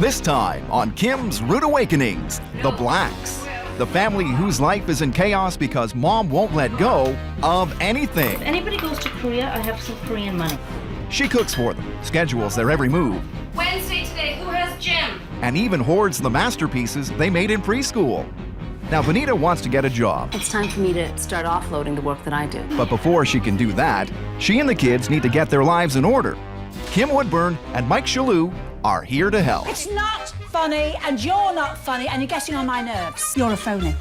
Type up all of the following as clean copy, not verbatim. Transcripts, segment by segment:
This time on Kim's Rude Awakenings, the Blacks. The family whose life is in chaos because mom won't let go of anything. If anybody goes to Korea, I have some Korean money. She cooks for them, schedules their every move, Wednesday today, who has gym? and even hoards the masterpieces they made in preschool. Now, Bonita wants to get a job, It's time for me to start offloading the work that I do. but before she can do that, she and the kids need to get their lives in order. Kim Woodburn and Mike Shalhoub are here to help. It's not funny, and you're not funny, and you're getting on my nerves. You're a phony.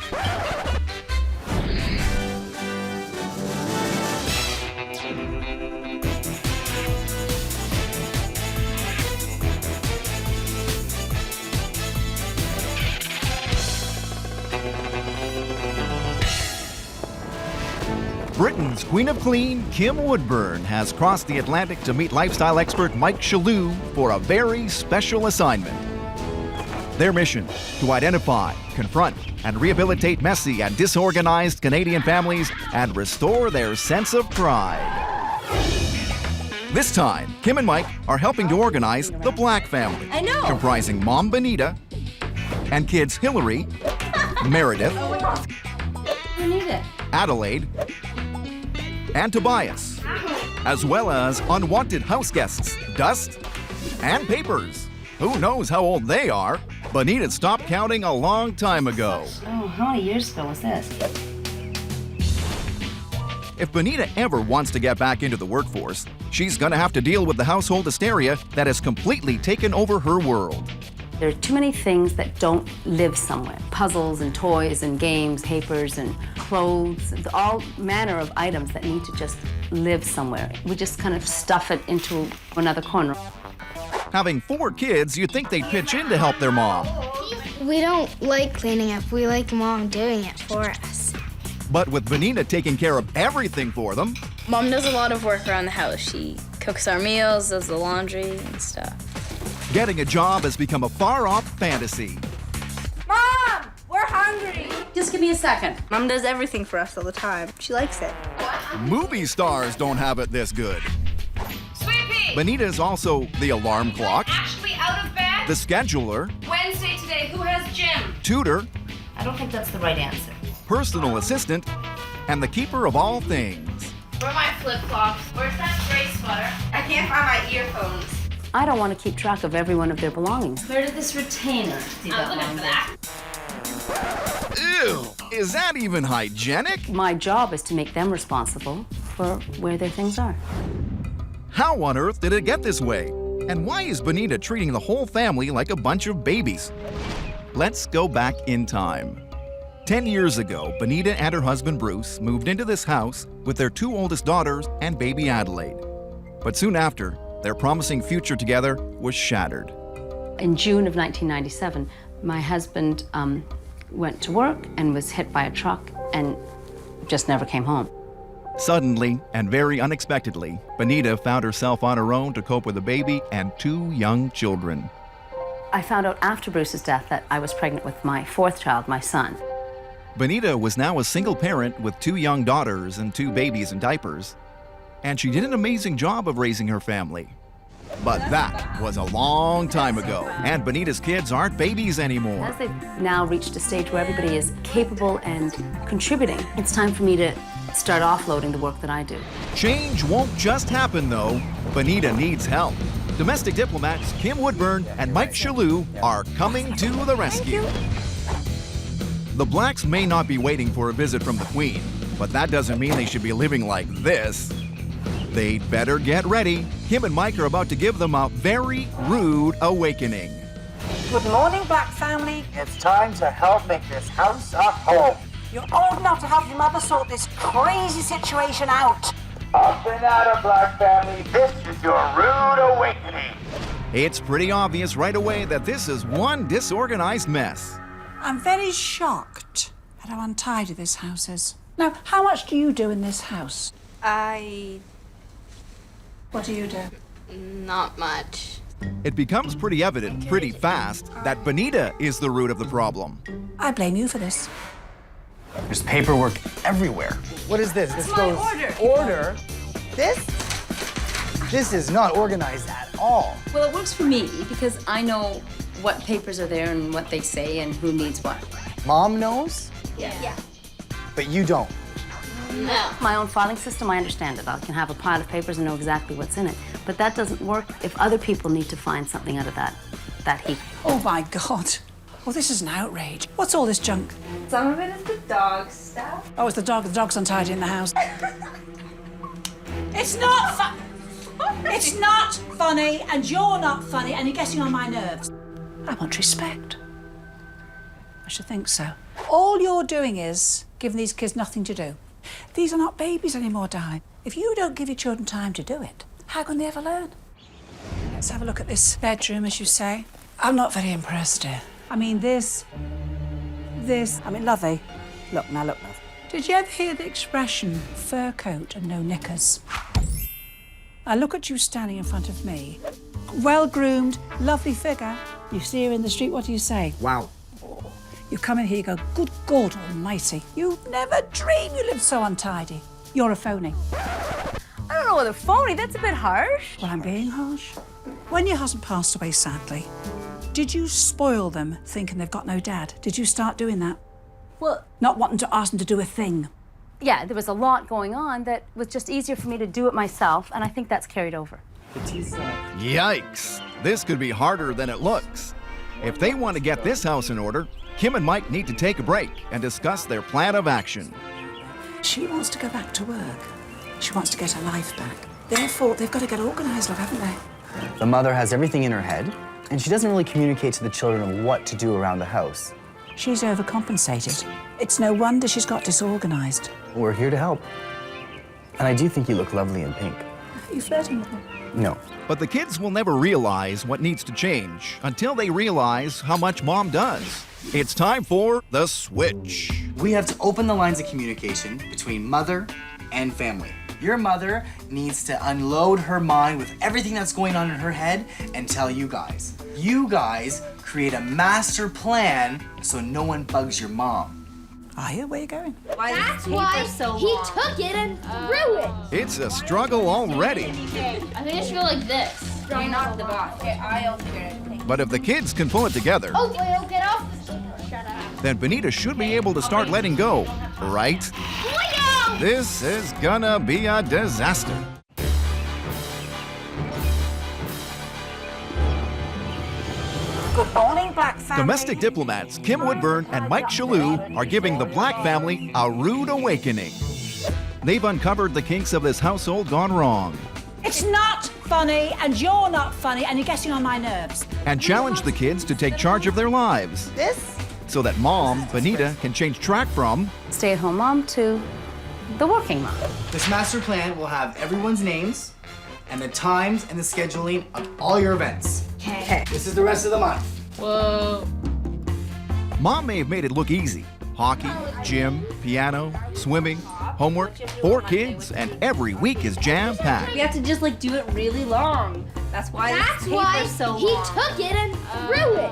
Britain's Queen of Clean, Kim Woodburn, has crossed the Atlantic to meet lifestyle expert Mike Shalhoub for a very special assignment. Their mission: to identify, confront, and rehabilitate messy and disorganized Canadian families and restore their sense of pride. This time, Kim and Mike are helping to organize the Black family, I know. comprising Mom Bonita and kids Hillary, Meredith, Bonita. Adelaide, and Tobias, as well as unwanted house guests, dust, and papers. Who knows how old they are? Bonita stopped counting a long time ago. Oh, how many years ago was this? If Bonita ever wants to get back into the workforce, she's gonna have to deal with the household hysteria that has completely taken over her world. There are too many things that don't live somewhere. Puzzles and toys and games, papers and clothes, all manner of items that need to just live somewhere. We just kind of stuff it into another corner. Having 4 kids, you'd think they'd pitch in to help their mom. We don't like cleaning up. We like Mom doing it for us. But with Bonita taking care of everything for them, Mom does a lot of work around the house. She cooks our meals, does the laundry and stuff. getting a job has become a far-off fantasy. Mom, we're hungry. Just give me a second. Mom does everything for us all the time. She likes it. Movie stars don't have it this good. Sweet pea! Bonita's also the alarm clock, Actually out of bed? the scheduler, Wednesday today, who has gym? tutor, I don't think that's the right answer. personal assistant, and the keeper of all things. Where are my flip-flops? Where's that gray sweater? I can't find my earphones. I don't want to keep track of every one of their belongings. Where did this retainer do I'm looking for that. Ew, is that even hygienic? My job is to make them responsible for where their things are. How on earth did it get this way? And why is Bonita treating the whole family like a bunch of babies? Let's go back in time. 10 years ago, Bonita and her husband Bruce moved into this house with their 2 oldest daughters and baby Adelaide. But soon after, their promising future together was shattered. In June of 1997, my husband went to work and was hit by a truck and just never came home. Suddenly, and very unexpectedly, Bonita found herself on her own to cope with a baby and 2 young children. I found out after Bruce's death that I was pregnant with my 4th child, my son. Bonita was now a single parent with 2 young daughters and 2 babies in diapers. And she did an amazing job of raising her family. But that was a long time ago, and Bonita's kids aren't babies anymore. As they've now reached a stage where everybody is capable and contributing, it's time for me to start offloading the work that I do. Change won't just happen, though. Bonita needs help. Domestic diplomats Kim Woodburn and Mike Shalhoub are coming to the rescue. The Blacks may not be waiting for a visit from the Queen, but that doesn't mean they should be living like this. They'd better get ready. Kim and Mike are about to give them a very rude awakening. Good morning, Black family. It's time to help make this house a home. You're old enough to help your mother sort this crazy situation out. Up and at 'em, Black family. This is your rude awakening. It's pretty obvious right away that this is one disorganized mess. I'm very shocked at how untidy this house is. Now, how much do you do in this house? What do you do? Not much. It becomes pretty evident pretty fast that Bonita is the root of the problem. I blame you for this. There's paperwork everywhere. What is this? This my goes order. Order? This? This is not organized at all. Well, it works for me because I know what papers are there and what they say and who needs what. Mom knows, Yeah. but you don't. No. My own filing system, I understand it. I can have a pile of papers and know exactly what's in it. But that doesn't work if other people need to find something out of that heap. Oh, my God. Oh, this is an outrage. What's all this junk? Some of it is the dog stuff. Oh, it's the dog. The dog's untidy in the house. It's not fun. It's not funny, and you're not funny, and you're getting on my nerves. I want respect. I should think so. All you're doing is giving these kids nothing to do. These are not babies anymore, darling. If you don't give your children time to do it, how can they ever learn? Let's have a look at this bedroom, as you say. I'm not very impressed, dear. I mean, this. I mean, lovey. Look, now look, love. Did you ever hear the expression, fur coat and no knickers? I look at you standing in front of me. Well-groomed, lovely figure. You see her in the street, what do you say? Wow. You come in here, you go, good God almighty. You'd never dream you lived so untidy. You're a phony. I don't know whether phony, that's a bit harsh. Well, I'm being harsh. When your husband passed away, sadly, did you spoil them thinking they've got no dad? Did you start doing that? Well, Not wanting to ask them to do a thing? yeah, there was a lot going on that was just easier for me to do it myself, and I think that's carried over. Yikes! This could be harder than it looks. If they want to get this house in order, Kim and Mike need to take a break and discuss their plan of action. She wants to go back to work. She wants to get her life back. Therefore, they've got to get organised, love, haven't they? The mother has everything in her head, and she doesn't really communicate to the children what to do around the house. She's overcompensated. It's no wonder she's got disorganised. We're here to help. And I do think you look lovely in pink. Are you flirting with me? No. But the kids will never realize what needs to change until they realize how much Mom does. It's time for the switch. We have to open the lines of communication between mother and family. Your mother needs to unload her mind with everything that's going on in her head and tell you guys. You guys create a master plan so no one bugs your mom. Are you? Where are you going? That's why he took it and threw it. It's a struggle already. I think it should go like this. You're not the boss. Okay, I'll figure it. But if the kids can pull it together, Oh, Will, get off the table. Shut up. then Bonita should be able to start letting go, right? Leo! This is gonna be a disaster. Good morning, Black family. Domestic diplomats Kim Woodburn and Mike Shalhoub are giving the Black family a rude awakening. They've uncovered the kinks of this household gone wrong It's not funny, and you're not funny, and you're getting on my nerves. and challenged the kids to take charge of their lives so that Mom, Bonita, can change track from Stay-at-home mom to the working mom. This master plan will have everyone's names and the times and the scheduling of all your events. Okay. This is the rest of the month. Whoa. Mom may have made it look easy. Hockey, gym, piano, swimming, homework, 4 kids, and every week is jam-packed. We have to just like do it really long. That's why That's this why paper's so he long. took it and threw it.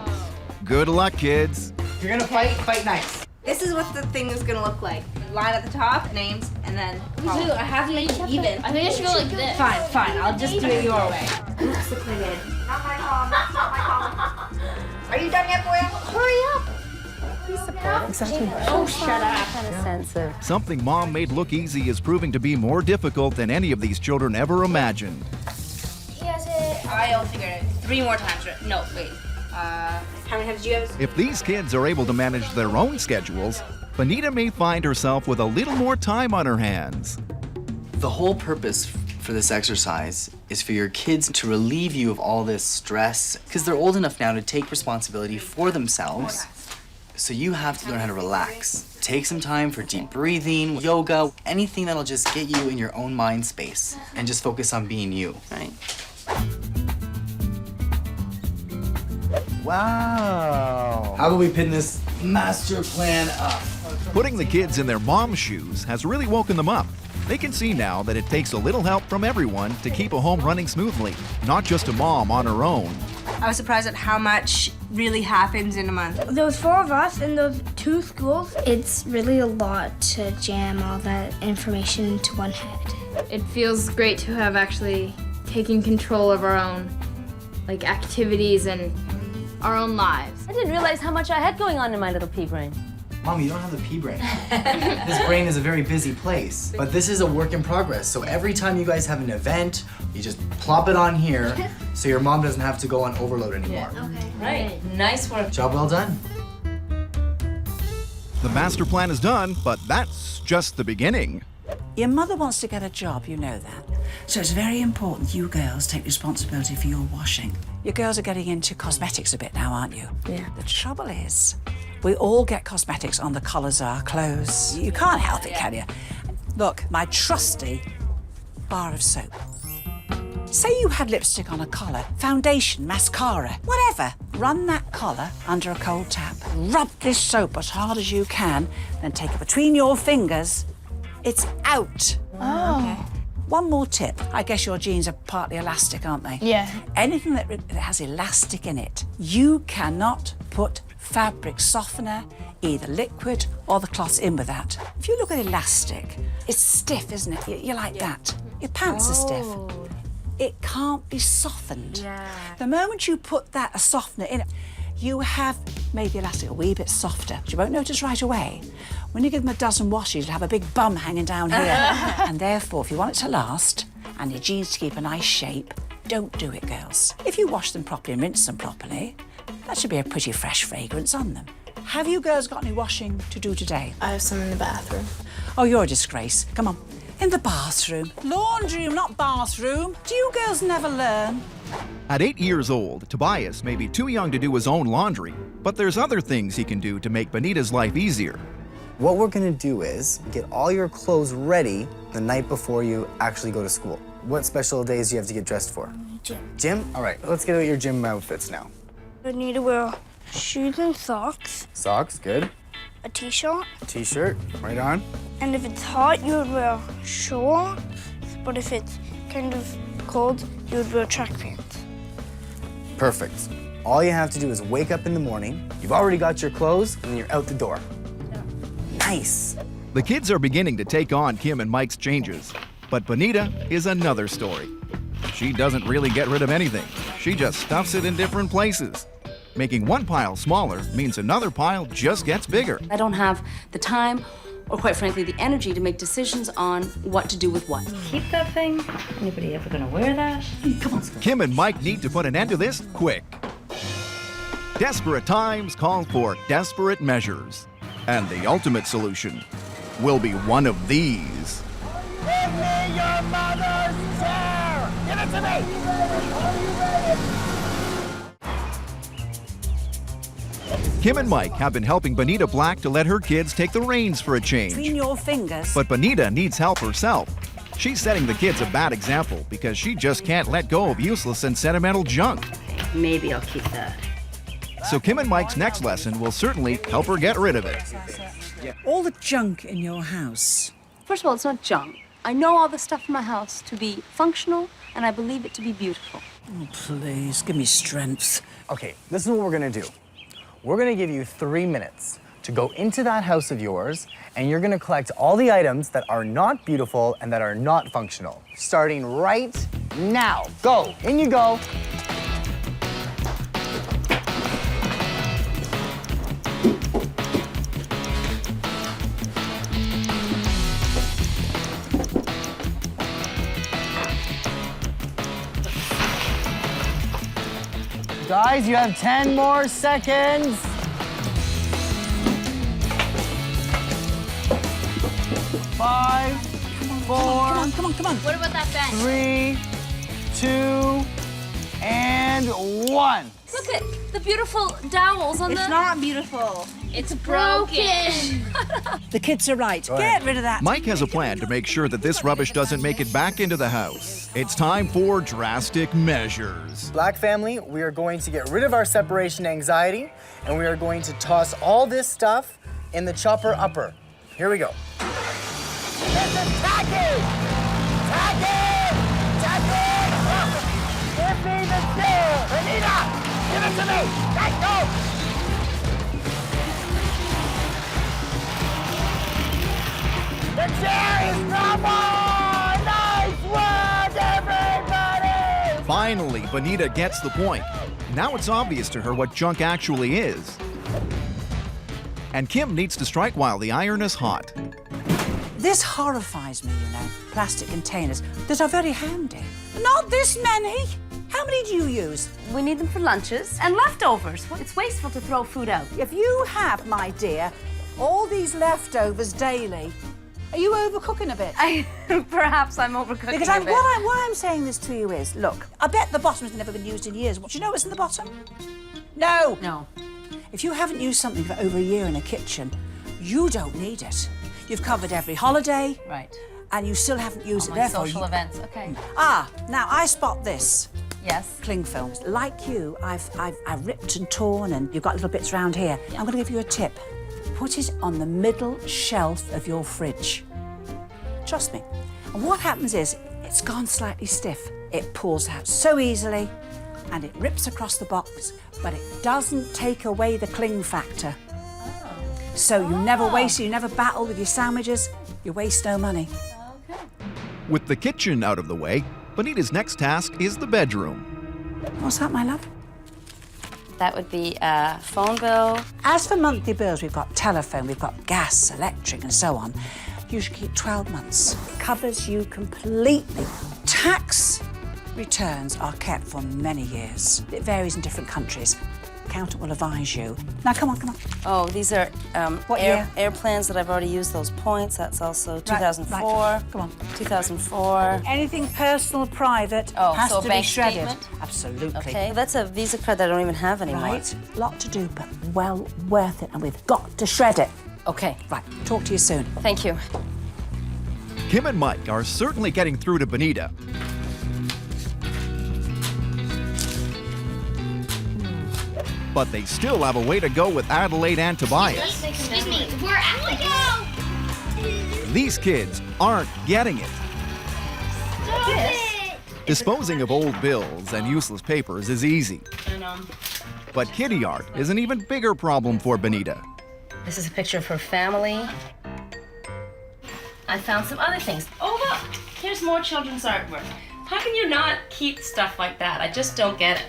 Good luck, kids. If you're gonna fight nice. This is what the thing is gonna look like. Line at the top, names, and then Dude, I have to make it even. I think it should go like this. Fine. I'll just do it your way. Oops, declared. Not my mom. That's not my mom. Are you done yet, boy? Hurry up. Exactly. Oh, shut up. Kind of sense of Something Mom made look easy is proving to be more difficult than any of these children ever imagined. I'll figure it. 3 more times. No, wait. How many times do you have? If these kids are able to manage their own schedules, Bonita may find herself with a little more time on her hands. The whole purpose for this exercise is for your kids to relieve you of all this stress because they're old enough now to take responsibility for themselves. So you have to learn how to relax. Take some time for deep breathing, yoga, anything that'll just get you in your own mind space and just focus on being you. right. Wow. How about we pin this master plan up? Putting the kids in their mom's shoes has really woken them up. They can see now that it takes a little help from everyone to keep a home running smoothly, not just a mom on her own. I was surprised at how much really happens in a month. Those 4 of us in those 2 schools. It's really a lot to jam all that information into one head. It feels great to have actually taken control of our own like activities and our own lives. I didn't realize how much I had going on in my little pea brain. Mom, you don't have the pea brain. This brain is a very busy place, but this is a work in progress. So every time you guys have an event, you just plop it on here so your mom doesn't have to go on overload anymore. Okay. Right. Nice work. Job well done. The master plan is done, but that's just the beginning. Your mother wants to get a job, you know that. So it's very important you girls take responsibility for your washing. You girls are getting into cosmetics a bit now, aren't you? Yeah. The trouble is, we all get cosmetics on the collars of our clothes. You can't help it, can you? Look, my trusty bar of soap. Say you had lipstick on a collar, foundation, mascara, whatever. Run that collar under a cold tap. Rub this soap as hard as you can, then take it between your fingers. It's out. Oh. Okay. One more tip. I guess your jeans are partly elastic, aren't they? Yeah. Anything that has elastic in it, you cannot put fabric softener, either liquid or the cloths in with that. If you look at elastic, it's stiff, isn't it? You're like that. Your pants are stiff. It can't be softened. Yeah. The moment you put a softener in it, you have made the elastic a wee bit softer. You won't notice right away. When you give them a dozen washes, you'll have a big bum hanging down here. And therefore, if you want it to last and your jeans to keep a nice shape, don't do it, girls. If you wash them properly and rinse them properly, that should be a pretty fresh fragrance on them. Have you girls got any washing to do today? I have some in the bathroom. Oh, you're a disgrace. Come on. In the bathroom. Laundry room, not bathroom. Do you girls never learn? At 8 years old, Tobias may be too young to do his own laundry, but there's other things he can do to make Bonita's life easier. What we're gonna do is get all your clothes ready the night before you actually go to school. What special days do you have to get dressed for? Gym. Gym? All right, let's get out your gym outfits now. I need to wear shoes and socks, Socks, good. a t-shirt, T-shirt, right on. and if it's hot, you would wear shorts, but if it's kind of cold, you would wear track pants. Perfect. All you have to do is wake up in the morning, you've already got your clothes, and then you're out the door. Nice. The kids are beginning to take on Kim and Mike's changes, but Bonita is another story. She doesn't really get rid of anything. She just stuffs it in different places. Making one pile smaller means another pile just gets bigger. I don't have the time or, quite frankly, the energy to make decisions on what to do with what. Keep that thing? Anybody ever gonna wear that? Come on. Kim and Mike need to put an end to this quick. Desperate times call for desperate measures. And the ultimate solution will be one of these. Give me your mother's chair! Give it to me! Kim and Mike have been helping Bonita Black to let her kids take the reins for a change. Between your fingers. But Bonita needs help herself. She's setting the kids a bad example because she just can't let go of useless and sentimental junk. Maybe I'll keep that. So Kim and Mike's next lesson will certainly help her get rid of it. All the junk in your house. First of all, it's not junk. I know all the stuff in my house to be functional, and I believe it to be beautiful. Oh, please, give me strength. Okay, this is what we're gonna do. We're gonna give you 3 minutes to go into that house of yours, and you're gonna collect all the items that are not beautiful and that are not functional. Starting right now. Go, in you go. Guys, you have 10 more seconds. 5, 4, Come on. What about that bench? 3, 2, and 1. Look at the beautiful dowels on It's not beautiful. It's broken. The kids are right. Get rid of that. Mike has a plan to make sure that this rubbish doesn't make it back into the house. It's time for drastic measures. Black family, we are going to get rid of our separation anxiety, and we are going to toss all this stuff in the chopper upper. Here we go. This is tacky! Tacky! Tacky! Give me the chair! Bonita! Give it to me! Let go! The chair is gone! Nice work, everybody! Finally, Bonita gets the point. Now it's obvious to her what junk actually is. And Kim needs to strike while the iron is hot. This horrifies me, you know, plastic containers that are very handy. Not this many. How many do you use? We need them for lunches and leftovers. It's wasteful to throw food out. If you have, my dear, all these leftovers daily, are you overcooking a bit? Perhaps I'm overcooking Because a bit. why I'm saying this to you is, look, I bet the bottom's never been used in years. Do you know what's in the bottom? No. No. If you haven't used something for over a year in a kitchen, you don't need it. You've covered every holiday. Right. And you still haven't used All it. my Therefore, social events. Okay. Ah, now I spot this. Yes. Cling films. Like you, I've ripped and torn, and you've got little bits around here. Yeah. I'm going to give you a tip. Put it on the middle shelf of your fridge. Trust me. And what happens is, it's gone slightly stiff. It pulls out so easily, and it rips across the box, but it doesn't take away the cling factor. Oh. So you never waste, you never battle with your sandwiches, you waste no money. Okay. With the kitchen out of the way, Bonita's next task is the bedroom. What's that, my love? That would be a phone bill. As for monthly bills, we've got telephone, we've got gas, electric, and so on. You should keep 12 months. Covers you completely. Tax returns are kept for many years. It varies in different countries. Accountant will advise you. Now, come on, come on. Oh, these are What year? airplanes that I've already used those points. That's also 2004. right. Come on. 2004. Anything personal, private, Oh, has so a to bank be shredded. statement? Absolutely. Okay, that's a Visa card that I don't even have anymore. Right, lot to do, but well worth it, and we've got to shred it. Okay, Right, talk to you soon. thank you. Kim and Mike are certainly getting through to Bonita. But they still have a way to go with Adelaide and Tobias. Excuse me, we're at the go! These kids aren't getting it. Stop it! Disposing of old bills and useless papers is easy. But kitty art is an even bigger problem for Bonita. This is a picture of her family. I found some other things. Oh, look, here's more children's artwork. How can you not keep stuff like that? I just don't get it.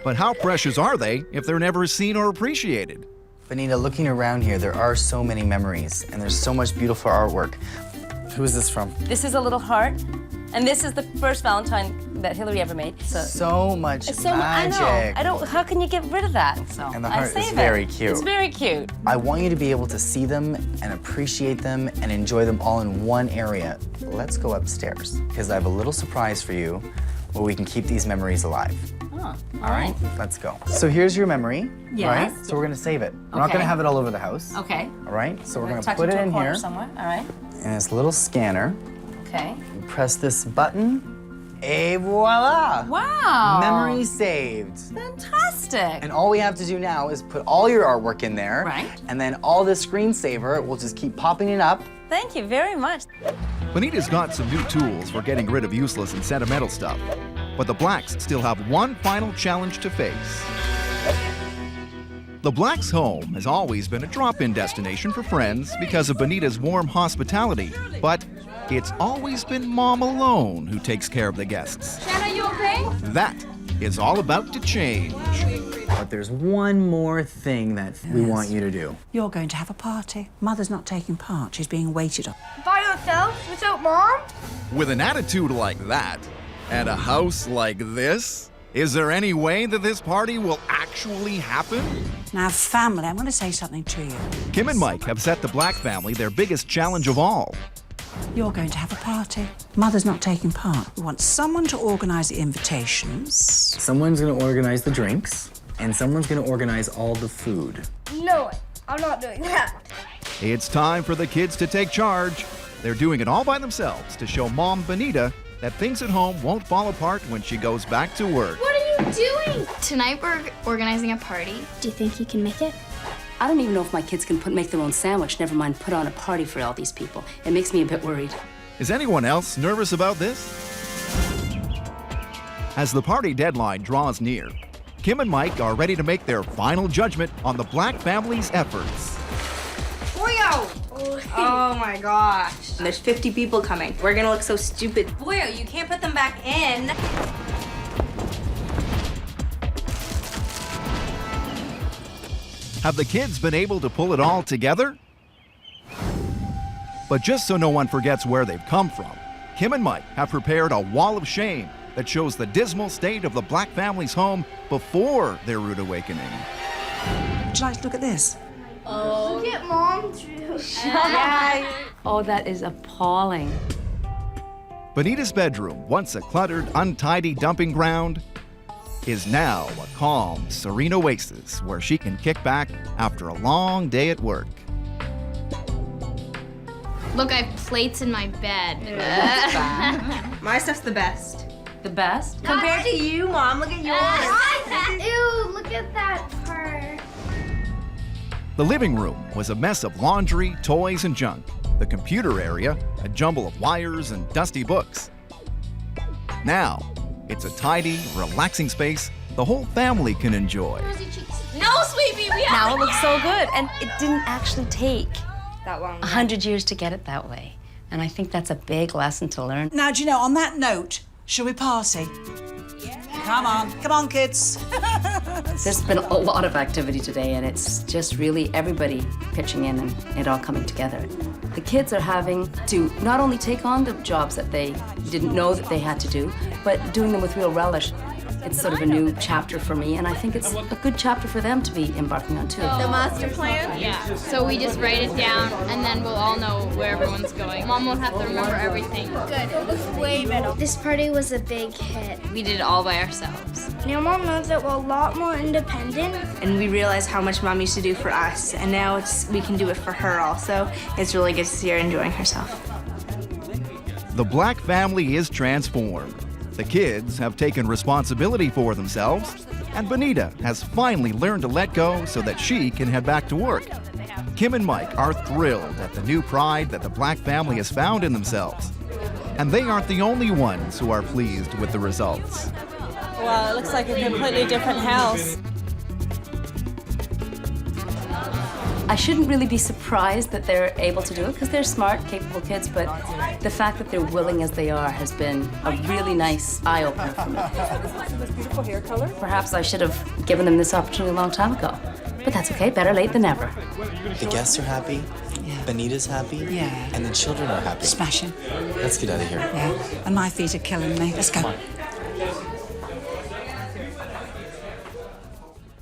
But how precious are they if they're never seen or appreciated? Bonita, looking around here, there are so many memories, and there's so much beautiful artwork. Who is this from? This is a little heart, and this is the first Valentine that Hillary ever made. So much It's so magic. I know. How can you get rid of that? So And the I heart is save it. very cute. It's very cute. I want you to be able to see them and appreciate them and enjoy them all in one area. Let's go upstairs, because I have a little surprise for you where we can keep these memories alive. Oh, All right, let's go. So here's your memory, Yes. right? So we're gonna save it. We're not Okay. gonna have it all over the house. Okay. All right, so we're gonna Tuck put it into a in corner here somewhere. All right. in this little scanner. Okay. You press this button, et voila! Wow. Memory saved. Fantastic. And all we have to do now is put all your artwork in there. Right. And then all this screensaver will just keep popping it up. Thank you very much. Bonita's got some new tools for getting rid of useless and sentimental stuff. But the Blacks still have one final challenge to face. The Blacks' home has always been a drop-in destination for friends because of Bonita's warm hospitality. But it's always been Mom alone who takes care of the guests. Shanna, you okay? That is all about to change. But there's one more thing that we want you to do. You're going to have a party. Mother's not taking part. She's being waited on. By yourself? Without Mom? With an attitude like that, and a house like this, is there any way that this party will actually happen? Now, family, I'm going to say something to you. Kim and Mike have set the Black family their biggest challenge of all. You're going to have a party. Mother's not taking part. We want someone to organise the invitations. Someone's gonna organize the drinks, and someone's gonna organize all the food. No, I'm not doing that. It's time for the kids to take charge. They're doing it all by themselves to show Mom Bonita that things at home won't fall apart when she goes back to work. What are you doing? Tonight we're organizing a party. Do you think you can make it? I don't even know if my kids can make their own sandwich, never mind put on a party for all these people. It makes me a bit worried. Is anyone else nervous about this? As the party deadline draws near, Kim and Mike are ready to make their final judgment on the Black family's efforts. Boyo! Oh my gosh. There's 50 people coming. We're gonna look so stupid. Boyo, you can't put them back in. Have the kids been able to pull it all together? But just so no one forgets where they've come from, Kim and Mike have prepared a wall of shame that shows the dismal state of the Black family's home before their rude awakening. Would you like to look at this? Look at Mom drew. Oh, that is appalling. Bonita's bedroom, once a cluttered, untidy dumping ground, is now a calm, serene oasis where she can kick back after a long day at work. Look, I have plates in my bed. My stuff's the best. The best? Compared to you, Mom, look at yours. Ew, look at that part. The living room was a mess of laundry, toys, and junk. The computer area, a jumble of wires and dusty books. Now, it's a tidy, relaxing space the whole family can enjoy. No, sweetie, we have Now it looks so good, and it didn't actually take That long. 100 years to get it that way. And I think that's a big lesson to learn. Now, do you know, on that note, shall we party? Yeah. Come on, kids. There's been a lot of activity today, and it's just really everybody pitching in and it all coming together. The kids are having to not only take on the jobs that they didn't know that they had to do, but doing them with real relish. It's sort of a new chapter for me, and I think it's a good chapter for them to be embarking on, too. The master plan? Yeah. So we just write it down, and then we'll all know where everyone's going. Mom won't have to remember everything. Good, it looks way better. This party was a big hit. We did it all by ourselves. Now Mom knows that we're a lot more independent. And we realized how much Mom used to do for us, and now we can do it for her also. It's really good to see her enjoying herself. The Black family is transformed. The kids have taken responsibility for themselves, and Bonita has finally learned to let go so that she can head back to work. Kim and Mike are thrilled at the new pride that the Black family has found in themselves. And they aren't the only ones who are pleased with the results. Wow, it looks like a completely different house. I shouldn't really be surprised that they're able to do it because they're smart, capable kids, but the fact that they're willing as they are has been a really nice eye-opener for me. This beautiful hair color. Perhaps I should have given them this opportunity a long time ago, but that's okay, better late than never. The guests are happy, Yeah. Bonita's happy, Yeah. and the children are happy. Smashing. Let's get out of here. Yeah, and my feet are killing me. Let's go.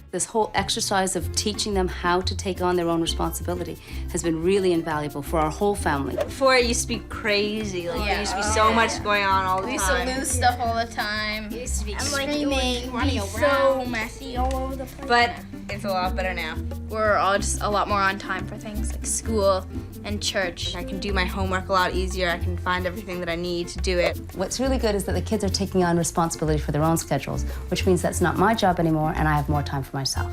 This whole exercise of teaching them how to take on their own responsibility has been really invaluable for our whole family. Before it used to be crazy. Like there used to be so much going on all the We used time. to lose stuff all the time. We used to be Screaming, running be around. so messy all over the place. But it's a lot better now. We're all just a lot more on time for things like school and church. I can do my homework a lot easier. I can find everything that I need to do it. What's really good is that the kids are taking on responsibility for their own schedules, which means that's not my job anymore and I have more time for myself.